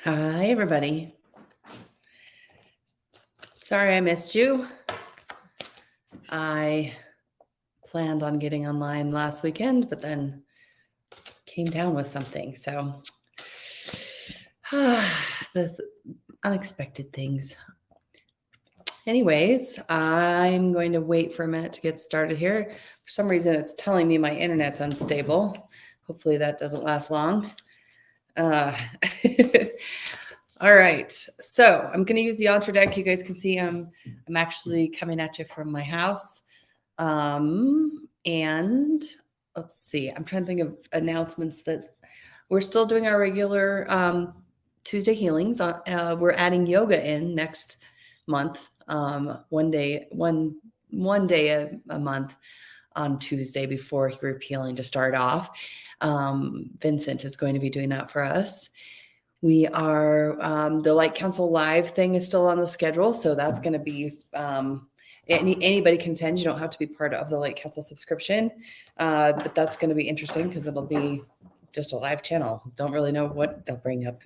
Hi, everybody. Sorry I missed you. I planned on getting online last weekend, but then came down with something. So the unexpected things. Anyways, I'm going to wait for a minute to get started here. For some reason, it's telling me my internet's unstable. Hopefully that doesn't last long. All right, so I'm going to use the Entra deck. You guys can see I'm actually coming at you from my house. And let's see, I'm trying to think of announcements that we're still doing our regular Tuesday healings. We're adding yoga in next month, one day a month on Tuesday before group healing to start off. Vincent is going to be doing that for us. We are, the Light Council Live thing is still on the schedule. So that's going to be, anybody can attend. You don't have to be part of the Light Council subscription. But that's going to be interesting because it'll be just a live channel. Don't really know what they'll bring up.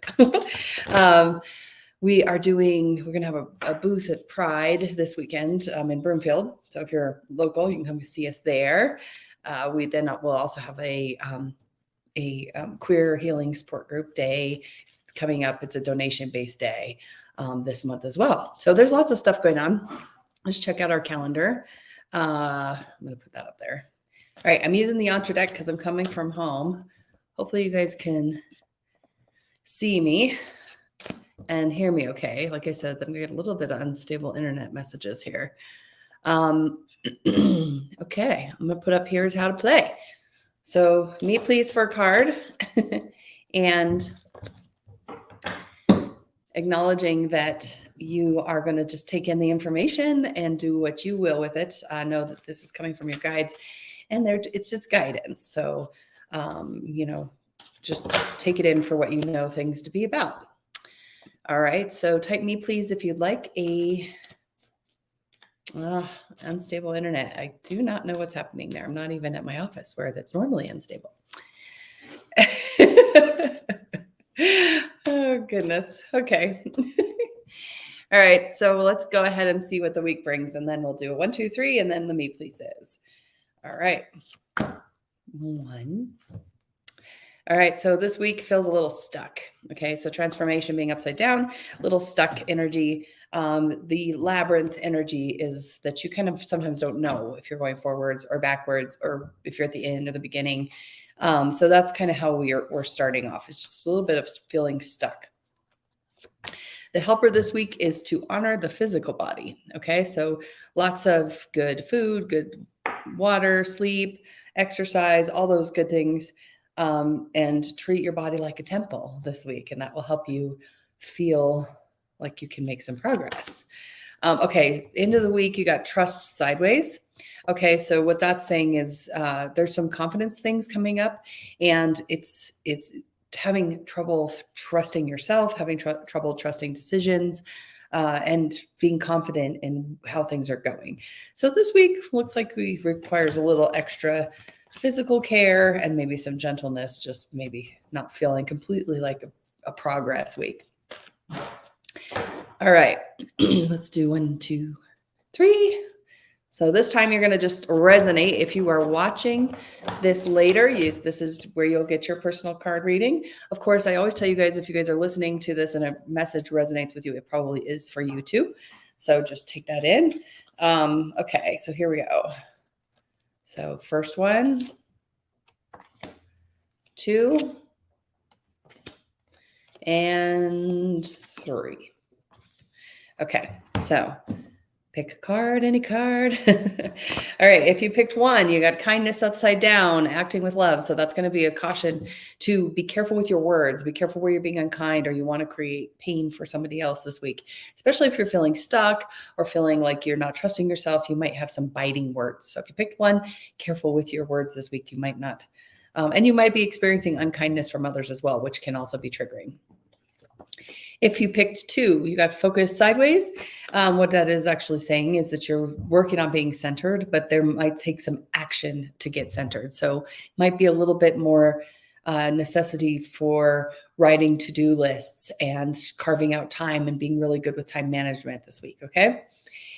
We're going to have a booth at Pride this weekend in Broomfield. So if you're local, you can come see us there. We'll also have a queer healing support group day coming up. It's a donation-based day this month as well. So there's lots of stuff going on. Let's check out our calendar. I'm going to put that up there. All right, I'm using the Entra deck because I'm coming from home. Hopefully you guys can see me and hear me okay. Like I said, I'm going to get a little bit of unstable internet messages here. Okay, I'm going to put up here's how to play. So me please for a card and acknowledging that you are going to just take in the information and do what you will with it. Know that this is coming from your guides and it's just guidance. So, just take it in for what you know things to be about. All right. So type me please if you'd like a unstable internet. I do not know what's happening there. I'm not even at my office where that's normally unstable. Oh, goodness. Okay. All right. So let's go ahead and see what the week brings. And then we'll do a 1, 2, 3, and then the me please is. All right. 1. All right. So this week feels a little stuck. Okay. So transformation being upside down, little stuck energy. The labyrinth energy is that you kind of sometimes don't know if you're going forwards or backwards, or if you're at the end or the beginning. So that's kind of how we're starting off. It's just a little bit of feeling stuck. The helper this week is to honor the physical body. Okay. So lots of good food, good water, sleep, exercise, all those good things. And treat your body like a temple this week. And that will help you feel like you can make some progress. Okay. End of the week, you got trust sideways. Okay. So what that's saying is, there's some confidence things coming up, and it's having trouble trusting yourself, having trouble trusting decisions, and being confident in how things are going. So this week looks like it requires a little extra physical care and maybe some gentleness, just maybe not feeling completely like a progress week. All right, let's do 1, 2, 3. So this time you're going to just resonate. If you are watching this later, this is where you'll get your personal card reading. Of course, I always tell you guys, if you guys are listening to this and a message resonates with you, it probably is for you too. So just take that in. Okay, so here we go. So first 1, 2, and 3. Okay, so pick a card, any card. All right, if you picked 1, you got kindness upside down, acting with love. So that's going to be a caution to be careful with your words. Be careful where you're being unkind or you want to create pain for somebody else this week, especially if you're feeling stuck or feeling like you're not trusting yourself. You might have some biting words. So if you picked 1, careful with your words this week. You might not. And you might be experiencing unkindness from others as well, which can also be triggering. If you picked 2, you got focus sideways. What that is actually saying is that you're working on being centered, but there might take some action to get centered. So it might be a little bit more necessity for writing to-do lists and carving out time and being really good with time management this week, okay?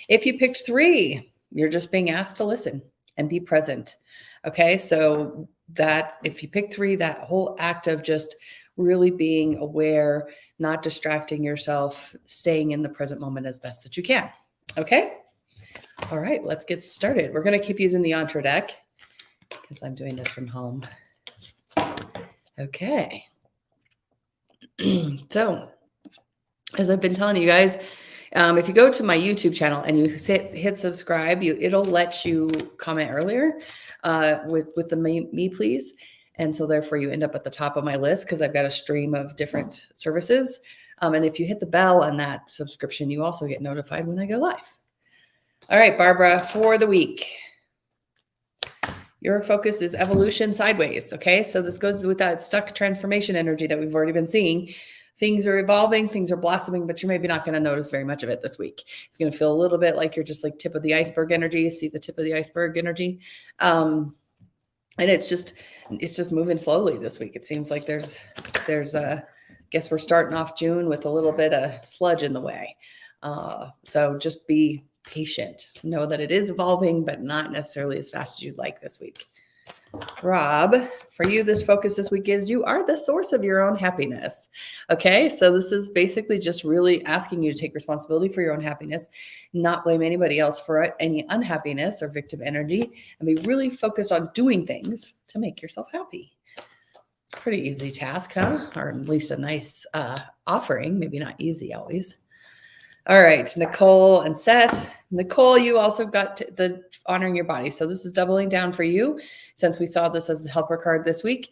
If you picked 3, you're just being asked to listen and be present, okay? So that if you pick 3, that whole act of just really being aware, not distracting yourself, staying in the present moment as best that you can, okay? All right, let's get started. We're going to keep using the Entra deck because I'm doing this from home. Okay. So, as I've been telling you guys, if you go to my YouTube channel and you hit subscribe, it'll let you comment earlier with the me please. And so therefore you end up at the top of my list because I've got a stream of different services. And if you hit the bell on that subscription, you also get notified when I go live. All right, Barbara, for the week. Your focus is evolution sideways, okay? So this goes with that stuck transformation energy that we've already been seeing. Things are evolving, things are blossoming, but you're maybe not going to notice very much of it this week. It's going to feel a little bit like you're just like tip of the iceberg energy. See the tip of the iceberg energy. And it's just moving slowly this week. It seems like there's I guess we're starting off June with a little bit of sludge in the way. So just be patient. Know that it is evolving, but not necessarily as fast as you'd like this week. Rob, for you, this focus this week is you are the source of your own happiness. Okay, so this is basically just really asking you to take responsibility for your own happiness, not blame anybody else for any unhappiness or victim energy, and be really focused on doing things to make yourself happy. It's a pretty easy task, huh? Or at least a nice offering, maybe not easy always. All right, Nicole and Seth. Nicole, you also got the honoring your body. So this is doubling down for you. Since we saw this as the helper card this week,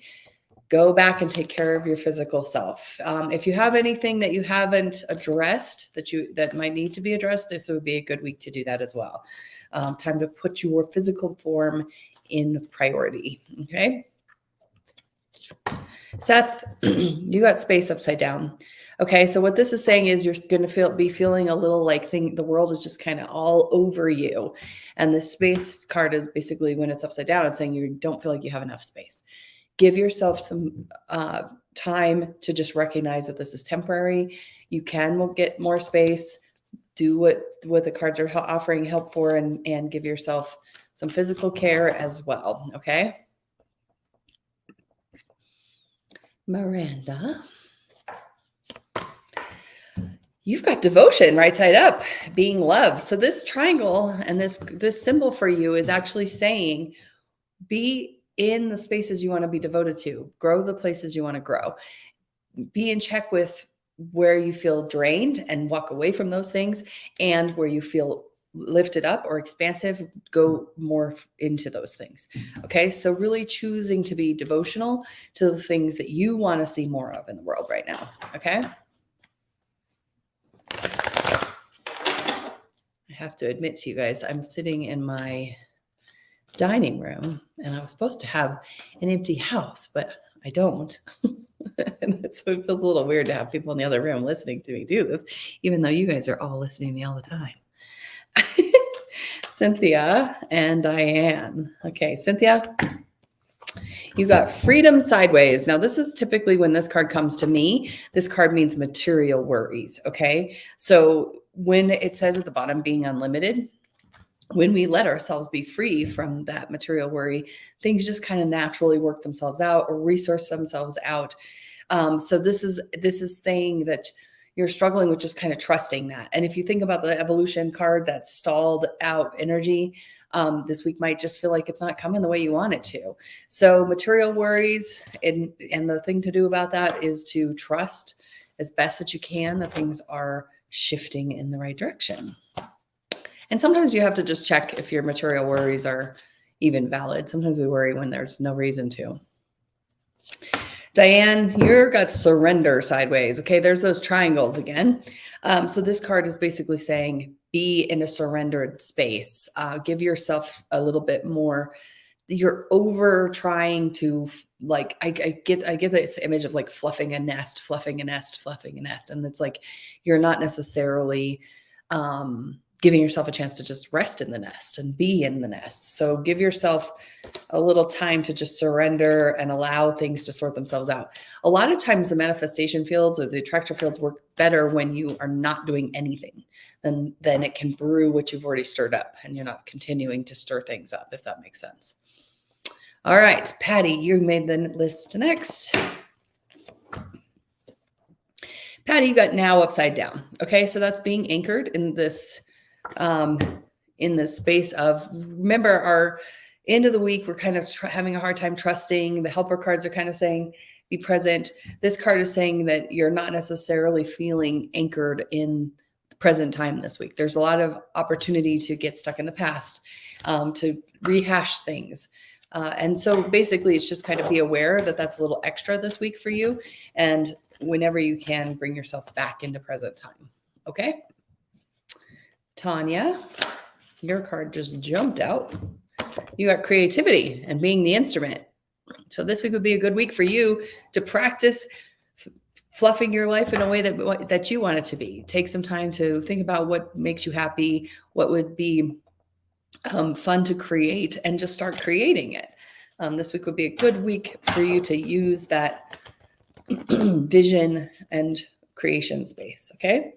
go back and take care of your physical self. If you have anything that you haven't addressed that might need to be addressed, this would be a good week to do that as well. Time to put your physical form in priority, okay? Seth, you got space upside down. Okay, so what this is saying is you're going to be feeling a little like the world is just kind of all over you. And the space card is basically when it's upside down, it's saying you don't feel like you have enough space. Give yourself some time to just recognize that this is temporary. You can get more space. Do what the cards are offering help for and give yourself some physical care as well, okay? Miranda. You've got devotion right side up, being love. So this triangle and this symbol for you is actually saying be in the spaces you want to be devoted to, grow the places you want to grow, be in check with where you feel drained and walk away from those things, and where you feel lifted up or expansive, go more into those things. Okay, so really choosing to be devotional to the things that you want to see more of in the world right now. Okay. I have to admit to you guys, I'm sitting in my dining room and I was supposed to have an empty house, but I don't. And so it feels a little weird to have people in the other room listening to me do this, even though you guys are all listening to me all the time. Cynthia and Diane. Okay, Cynthia, you got freedom sideways. Now, this is typically when this card comes to me, this card means material worries. Okay, so when it says at the bottom being unlimited, when we let ourselves be free from that material worry, things just kind of naturally work themselves out or resource themselves out. So this is saying that you're struggling with just kind of trusting that. And if you think about the evolution card, that stalled out energy, this week might just feel like it's not coming the way you want it to. So material worries, and the thing to do about that is to trust as best that you can that things are shifting in the right direction. And sometimes you have to just check if your material worries are even valid. Sometimes we worry when there's no reason to. Diane, you've got surrender sideways. Okay, there's those triangles again. So this card is basically saying be in a surrendered space. Give yourself a little bit more. You're over trying to, like, I get this image of like fluffing a nest. And it's like you're not necessarily giving yourself a chance to just rest in the nest and be in the nest. So give yourself a little time to just surrender and allow things to sort themselves out. A lot of times the manifestation fields or the attractor fields work better when you are not doing anything. Then it can brew what you've already stirred up, and you're not continuing to stir things up, if that makes sense. All right, Patty, you made the list next. Patty, you got now upside down. Okay, so that's being anchored in this space of, remember, our end of the week, we're kind of having a hard time trusting. The helper cards are kind of saying, be present. This card is saying that you're not necessarily feeling anchored in the present time this week. There's a lot of opportunity to get stuck in the past, to rehash things. And so basically it's just kind of be aware that that's a little extra this week for you. And whenever you can, bring yourself back into present time. Okay. Tanya, your card just jumped out. You got creativity and being the instrument. So this week would be a good week for you to practice fluffing your life in a way that you want it to be. Take some time to think about what makes you happy, what would be fun to create, and just start creating it. This week would be a good week for you to use that vision and creation space. Okay.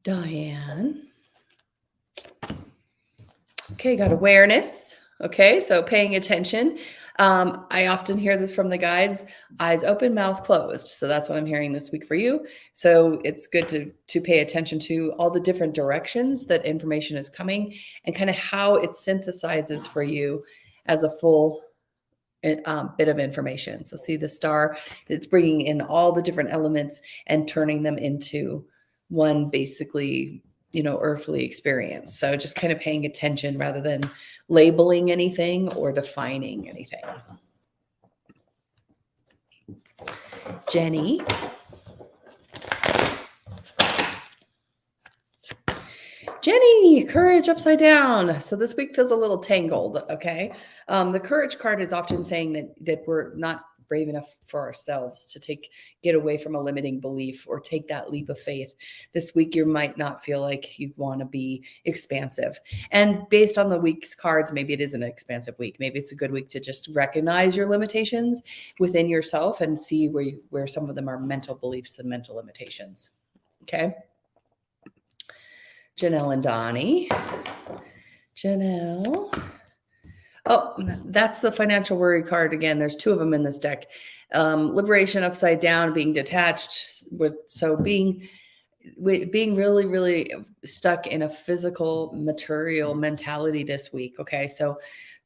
Diane. Okay, got awareness. Okay, so paying attention. I often hear this from the guides, eyes open, mouth closed. So that's what I'm hearing this week for you. So it's good to pay attention to all the different directions that information is coming and kind of how it synthesizes for you as a full bit of information. So see the star, it's bringing in all the different elements and turning them into one basically, earthly experience. So just kind of paying attention rather than labeling anything or defining anything. Jenny. Jenny, courage upside down. So this week feels a little tangled, okay? The courage card is often saying that we're not brave enough for ourselves to get away from a limiting belief or take that leap of faith. This week, you might not feel like you want to be expansive. And based on the week's cards, maybe it is an expansive week. Maybe it's a good week to just recognize your limitations within yourself and see where some of them are mental beliefs and mental limitations. Okay. Janelle and Donnie. Janelle. Oh, that's the financial worry card again. There's two of them in this deck. Liberation upside down, being detached. So being really, really stuck in a physical, material mentality this week. Okay, so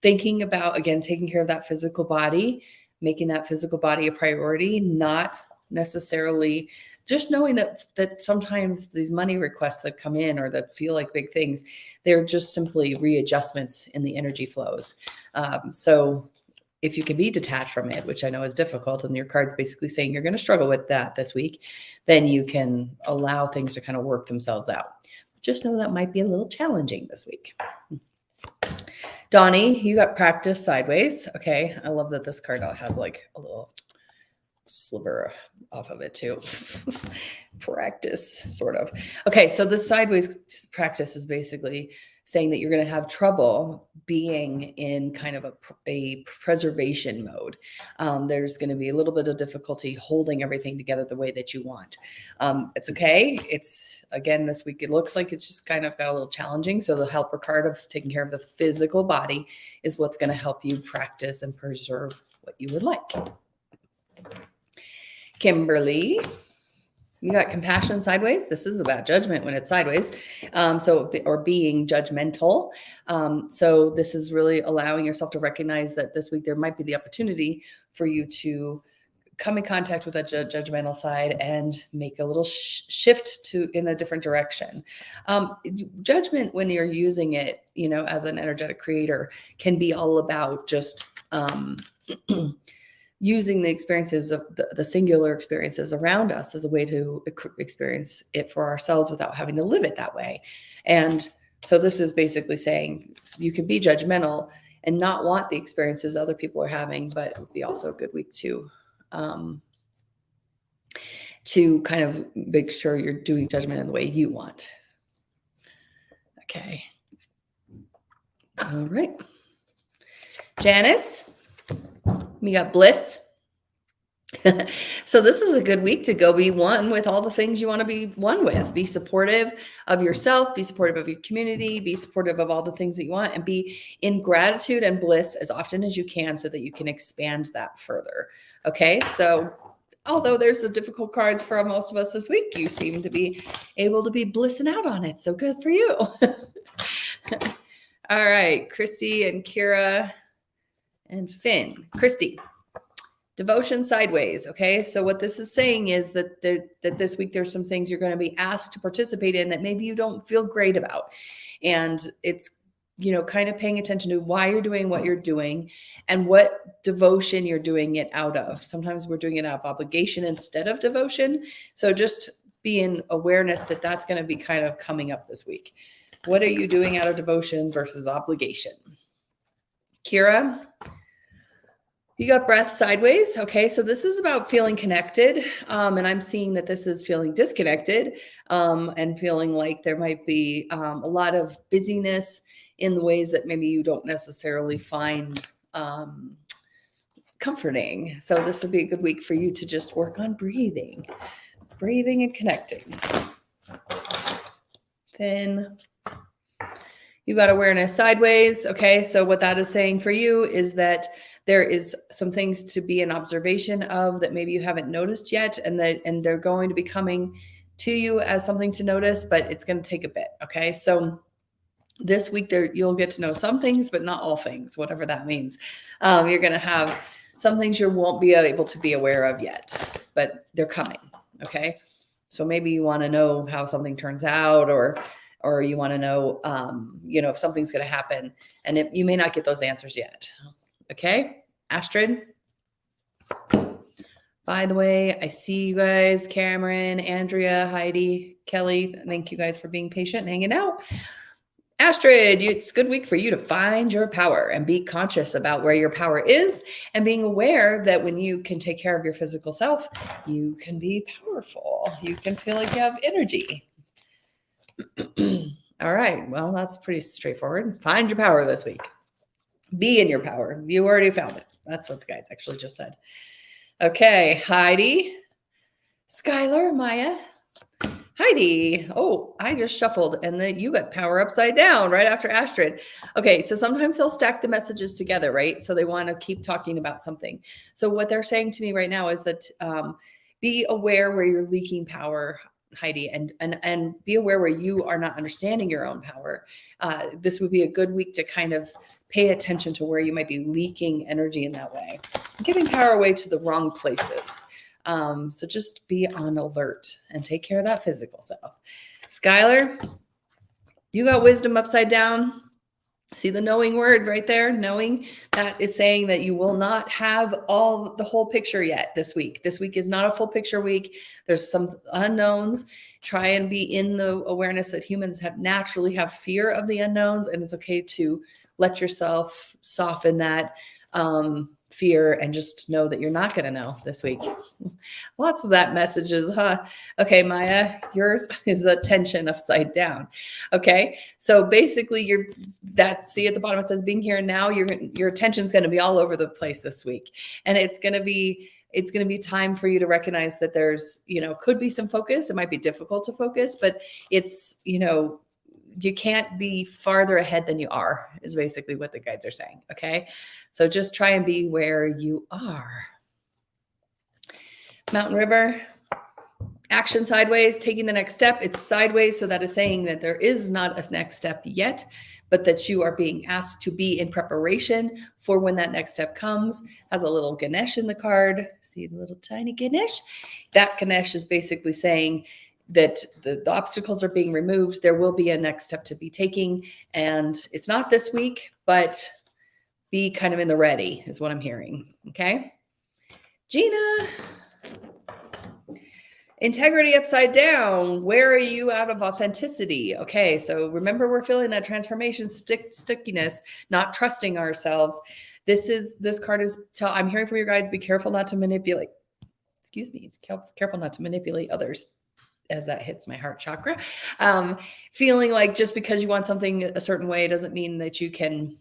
thinking about, again, taking care of that physical body, making that physical body a priority, not necessarily just knowing that sometimes these money requests that come in or that feel like big things, they're just simply readjustments in the energy flows. So if you can be detached from it, which I know is difficult, and your card's basically saying you're going to struggle with that this week, then you can allow things to kind of work themselves out. Just know that might be a little challenging this week. Donnie, you got practice sideways. Okay. I love that this card has like a little sliver off of it too. Practice, sort of. Okay, so the sideways practice is basically saying that you're going to have trouble being in kind of a preservation mode. There's going to be a little bit of difficulty holding everything together the way that you want. It's okay. It's, again, this week, it looks like it's just kind of got a little challenging. So the helper card of taking care of the physical body is what's going to help you practice and preserve what you would like. Kimberly, you got compassion sideways. This is about judgment when it's sideways. Or being judgmental. So this is really allowing yourself to recognize that this week there might be the opportunity for you to come in contact with that judgmental side and make a little shift in a different direction. Judgment, when you're using it, as an energetic creator, can be all about just, using the experiences of the singular experiences around us as a way to experience it for ourselves without having to live it that way. And so this is basically saying you can be judgmental and not want the experiences other people are having, but it would be also a good week to to kind of make sure you're doing judgment in the way you want. Okay. All right. Janice, we got Bliss. So this is a good week to go be one with all the things you want to be one with. Be supportive of yourself, be supportive of your community, be supportive of all the things that you want, and be in gratitude and bliss as often as you can so that you can expand that further. Okay, so although there's some difficult cards for most of us this week, you seem to be able to be blissing out on it. So good for you. All right, Christy and Kira and Finn. Christy. Devotion sideways. Okay. So what this is saying is that this week there's some things you're going to be asked to participate in that maybe you don't feel great about. And it's, kind of paying attention to why you're doing what you're doing and what devotion you're doing it out of. Sometimes we're doing it out of obligation instead of devotion. So just be in awareness that that's going to be kind of coming up this week. What are you doing out of devotion versus obligation? Kira? You got breath sideways. Okay, so this is about feeling connected. And I'm seeing that this is feeling disconnected and feeling like there might be a lot of busyness in the ways that maybe you don't necessarily find comforting. So this would be a good week for you to just work on breathing and connecting. Then you got awareness sideways. Okay, so what that is saying for you is that there is some things to be in observation of that maybe you haven't noticed yet, and they're going to be coming to you as something to notice, but it's going to take a bit. Okay, so this week you'll get to know some things, but not all things, whatever that means. You're going to have some things you won't be able to be aware of yet, but they're coming. Okay, so maybe you want to know how something turns out, or you want to know, if something's going to happen, and you may not get those answers yet. Okay, Astrid. By the way, I see you guys, Cameron, Andrea, Heidi, Kelly. Thank you guys for being patient and hanging out. Astrid, it's a good week for you to find your power and be conscious about where your power is and being aware that when you can take care of your physical self, you can be powerful. You can feel like you have energy. All right, well, that's pretty straightforward. Find your power this week. Be in your power. You already found it. That's what the guides actually just said. Okay, Heidi, Skylar, Maya, Heidi. Oh, I just shuffled and then you got power upside down right after Astrid. Okay, so sometimes they'll stack the messages together, right? So they want to keep talking about something. So what they're saying to me right now is that be aware where you're leaking power, Heidi, and be aware where you are not understanding your own power. This would be a good week to kind of pay attention to where you might be leaking energy in that way, giving power away to the wrong places. So just be on alert and take care of that physical self. Skylar, you got wisdom upside down. See the knowing word right there? Knowing, that is saying that you will not have the whole picture yet this week. This week is not a full picture week. There's some unknowns. Try and be in the awareness that humans naturally have fear of the unknowns, and it's okay to let yourself soften that fear and just know that you're not going to know this week. Lots of that messages, huh? Okay, Maya, yours is attention upside down. Okay, so basically see at the bottom it says being here and now. Your attention's going to be all over the place this week, and it's going to be time for you to recognize that there's could be some focus. It might be difficult to focus, but it's you can't be farther ahead than you are, is basically what the guides are saying. Okay, so just try and be where you are. Mountain River, action sideways, taking the next step. It's sideways, so that is saying that there is not a next step yet, but that you are being asked to be in preparation for when that next step comes. Has a little Ganesh in the card. See the little tiny Ganesh? That Ganesh is basically saying that the obstacles are being removed. There will be a next step to be taking, and it's not this week, but be kind of in the ready is what I'm hearing. Okay, Gina, integrity upside down. Where are you out of authenticity? Okay, so remember, we're feeling that transformation stickiness, not trusting ourselves. This card is I'm hearing from your guides, be careful not to manipulate excuse me, careful not to manipulate others as that hits my heart chakra. Feeling like just because you want something a certain way doesn't mean that you can,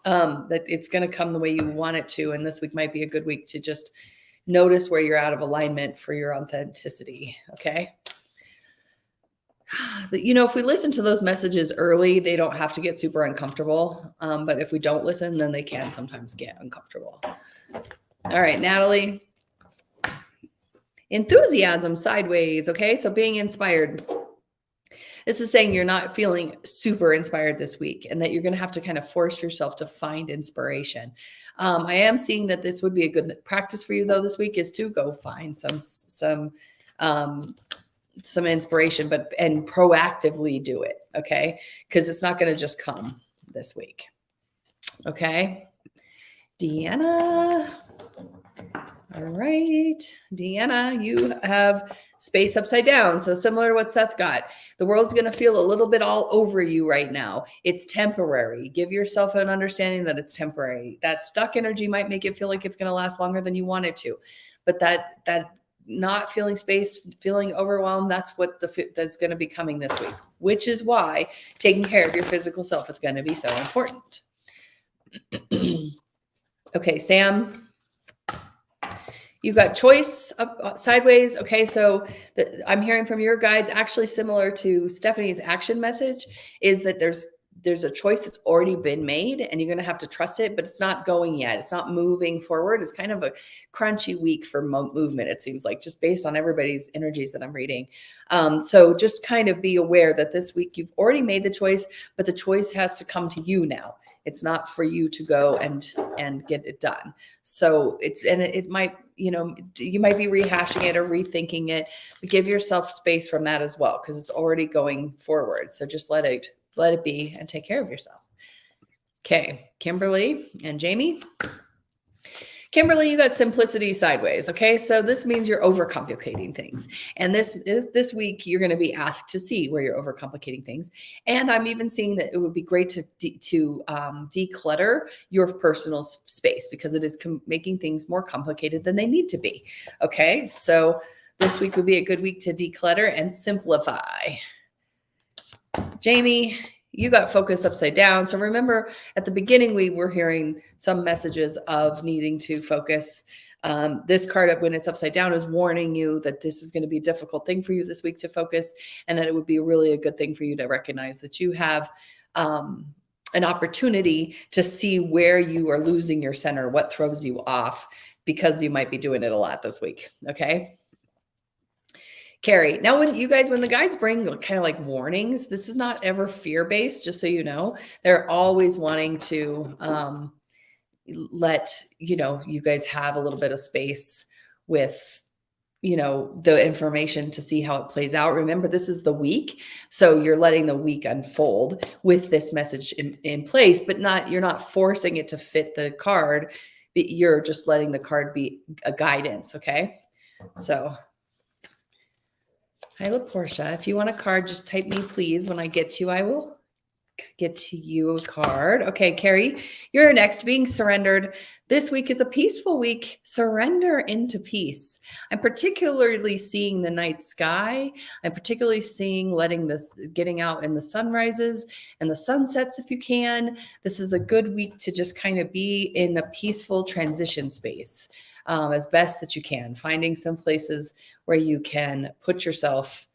that it's going to come the way you want it to. And this week might be a good week to just notice where you're out of alignment for your authenticity. Okay. If we listen to those messages early, they don't have to get super uncomfortable. But if we don't listen, then they can sometimes get uncomfortable. All right, Natalie. Enthusiasm sideways. Okay. So being inspired. This is saying you're not feeling super inspired this week and that you're going to have to kind of force yourself to find inspiration. I am seeing that this would be a good practice for you though this week is to go find some inspiration, and proactively do it. Okay. Because it's not going to just come this week. Okay. Deanna. All right. Deanna, you have space upside down. So similar to what Seth got, the world's going to feel a little bit all over you right now. It's temporary. Give yourself an understanding that it's temporary. That stuck energy might make it feel like it's going to last longer than you want it to. But that not feeling space, feeling overwhelmed, that's going to be coming this week, which is why taking care of your physical self is going to be so important. Okay, Sam. You got choice up sideways. Okay, so I'm hearing from your guides, actually similar to Stephanie's action message, is that there's a choice that's already been made and you're going to have to trust it, but it's not going yet. It's not moving forward. It's kind of a crunchy week for movement, it seems like, just based on everybody's energies that I'm reading. So just kind of be aware that this week you've already made the choice, but the choice has to come to you now. It's not for you to go and get it done. So it might, you might be rehashing it or rethinking it, but give yourself space from that as well, because it's already going forward. So just let it be and take care of yourself. Okay, Kimberly and Jamie. Kimberly, you got simplicity sideways. Okay, so this means you're overcomplicating things. And this week, you're going to be asked to see where you're overcomplicating things. And I'm even seeing that it would be great to declutter your personal space, because it is making things more complicated than they need to be. Okay, so this week would be a good week to declutter and simplify. Jamie, you got focus upside down. So remember at the beginning, we were hearing some messages of needing to focus. This card, when it's upside down, is warning you that this is going to be a difficult thing for you this week to focus, and that it would be really a good thing for you to recognize that you have an opportunity to see where you are losing your center, what throws you off, because you might be doing it a lot this week. Okay. Carrie, now when the guides bring kind of like warnings, this is not ever fear-based, just so you know. They're always wanting to let you guys have a little bit of space with the information to see how it plays out. Remember, this is the week, so you're letting the week unfold with this message in place, but you're not forcing it to fit the card, but you're just letting the card be a guidance. Okay, so hi, LaPortia. If you want a card, just type me, please. When I get to you, I will get to you a card. Okay, Carrie, you're next. Being surrendered. This week is a peaceful week. Surrender into peace. I'm particularly seeing the night sky. I'm particularly seeing getting out in the sunrises and the sunsets if you can. This is a good week to just kind of be in a peaceful transition space as best that you can. Finding some places where you can put yourself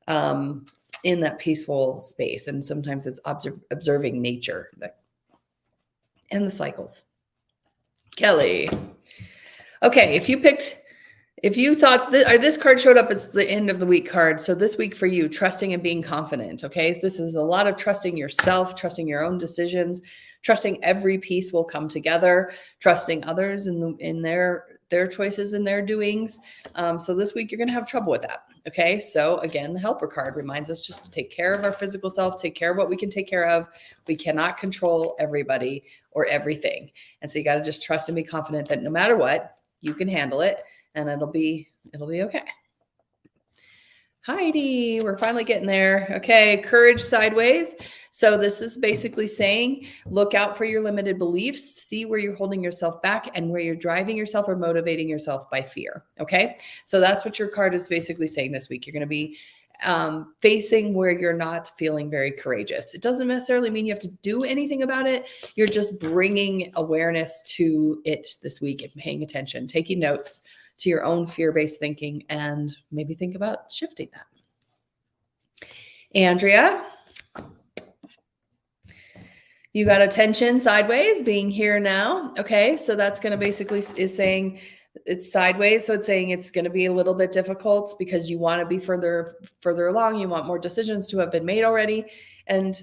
in that peaceful space. And sometimes it's observing nature and the cycles. Kelly. Okay, if you thought this card showed up as the end of the week card. So this week for you, trusting and being confident. Okay, this is a lot of trusting yourself, trusting your own decisions, trusting every piece will come together, trusting others in their choices and their doings. So this week you're going to have trouble with that. Okay, so again, the helper card reminds us just to take care of our physical self, take care of what we can take care of. We cannot control everybody or everything. And so you got to just trust and be confident that no matter what, you can handle it and it'll be okay. Heidi, we're finally getting there. Okay, courage sideways. So this is basically saying, look out for your limited beliefs, see where you're holding yourself back and where you're driving yourself or motivating yourself by fear. Okay, so that's what your card is basically saying this week. You're going to be facing where you're not feeling very courageous. It doesn't necessarily mean you have to do anything about it. You're just bringing awareness to it this week and paying attention, taking notes to your own fear-based thinking, and maybe think about shifting that. Andrea, you got attention sideways, being here now. Okay, so that's going to basically is saying it's sideways. So it's saying it's going to be a little bit difficult because you want to be further along. You want more decisions to have been made already, and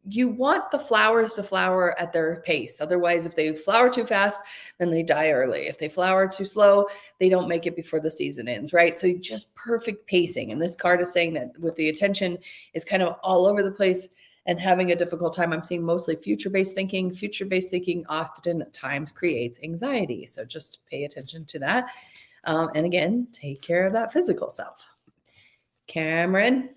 you want the flowers to flower at their pace. Otherwise, if they flower too fast, then they die early. If they flower too slow, they don't make it before the season ends, right? So just perfect pacing. And this card is saying that with the attention is kind of all over the place and having a difficult time. I'm seeing mostly future-based thinking. Future-based thinking often at times creates anxiety. So just pay attention to that. And again, take care of that physical self. Cameron.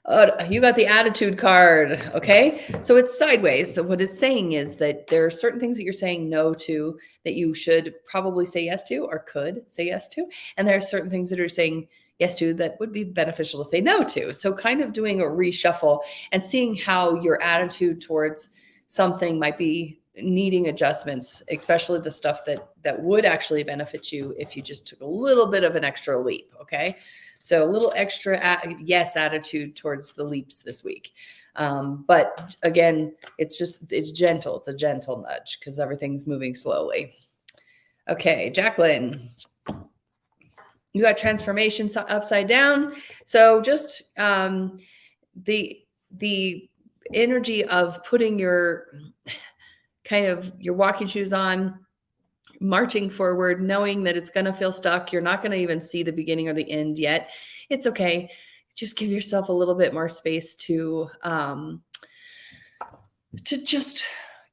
Oh, you got the attitude card. Okay. So it's sideways. So what it's saying is that there are certain things that you're saying no to that you should probably say yes to or could say yes to. And there are certain things that are saying yes to that would be beneficial to say no to. So kind of doing a reshuffle and seeing how your attitude towards something might be needing adjustments, especially the stuff that would actually benefit you if you just took a little bit of an extra leap. Okay. So a little extra yes attitude towards the leaps this week. But again, it's gentle. It's a gentle nudge because everything's moving slowly. Okay, Jacqueline, you got transformation upside down. So just the energy of putting your walking shoes on, marching forward, knowing that it's going to feel stuck. You're not going to even see the beginning or the end yet. It's okay. Just give yourself a little bit more space to just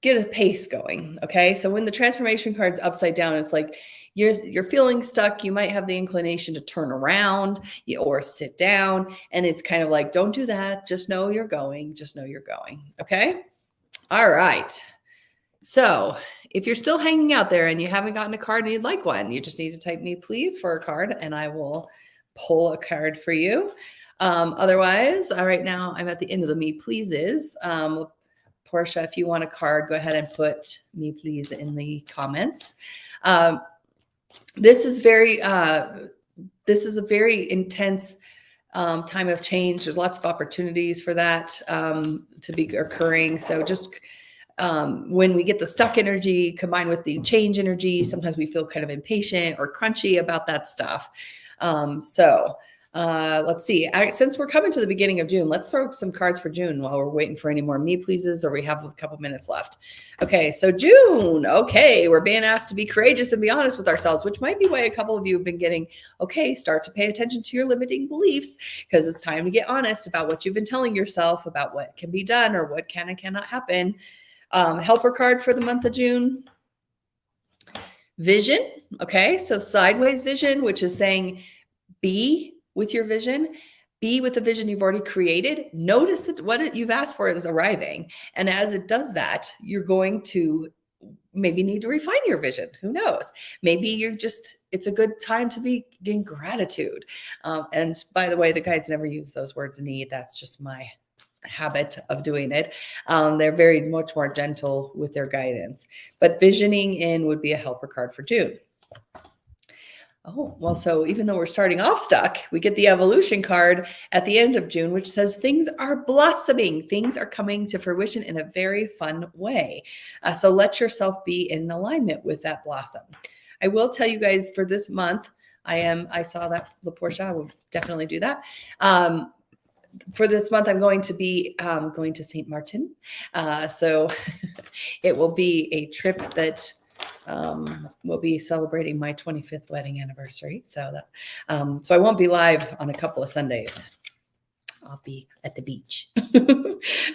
get a pace going. Okay. So when the transformation card's upside down, it's like you're feeling stuck. You might have the inclination to turn around or sit down. And it's kind of like, don't do that. Just know you're going. Just know you're going. Okay. All right. So if you're still hanging out there and you haven't gotten a card and you'd like one, you just need to type me please for a card and I will pull a card for you. Otherwise, right now I'm at the end of the me pleases. Portia, if you want a card, go ahead and put me please in the comments. This is a very intense time of change. There's lots of opportunities for that to be occurring. So just when we get the stuck energy combined with the change energy, sometimes we feel kind of impatient or crunchy about that stuff. Let's see. Since we're coming to the beginning of June, let's throw some cards for June while we're waiting for any more me pleases, or we have a couple minutes left. Okay, so June. Okay, we're being asked to be courageous and be honest with ourselves, which might be why a couple of you have been getting, okay, start to pay attention to your limiting beliefs, because it's time to get honest about what you've been telling yourself about what can be done or what can and cannot happen. Helper card for the month of June. Vision. Okay, so sideways vision, which is saying be with your vision, be with the vision you've already created. Notice that what you've asked for is arriving. And as it does that, you're going to maybe need to refine your vision. Who knows? Maybe it's a good time to be in gratitude. And by the way, the guides never use those words need. That's just my habit of doing it. They're very much more gentle with their guidance, but visioning in would be a helper card for June. Oh, well, so even though we're starting off stuck, we get the evolution card at the end of June, which says things are blossoming. Things are coming to fruition in a very fun way. So let yourself be in alignment with that blossom. I will tell you guys for this month, I saw that, LaPortia, I will definitely do that. For this month, I'm going to be going to St. Martin. So it will be a trip that we'll be celebrating my 25th wedding anniversary. So I won't be live on a couple of Sundays. I'll be at the beach.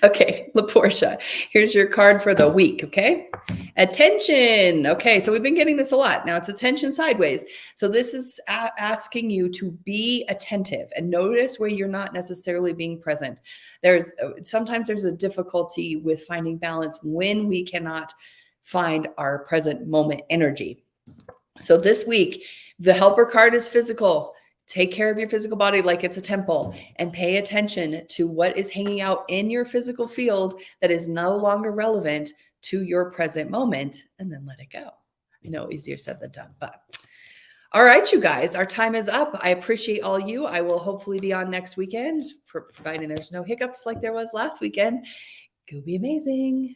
Okay, LaPortia, here's your card for the week, okay? Attention. Okay, so we've been getting this a lot. Now it's attention sideways. So this is asking you to be attentive and notice where you're not necessarily being present. Sometimes there's a difficulty with finding balance when we cannot find our present moment energy. So this week, the helper card is physical. Take care of your physical body like it's a temple and pay attention to what is hanging out in your physical field that is no longer relevant to your present moment, and then let it go. I know, easier said than done, but all right, you guys, our time is up. I appreciate all you. I will hopefully be on next weekend, providing there's no hiccups like there was last weekend. Go be amazing.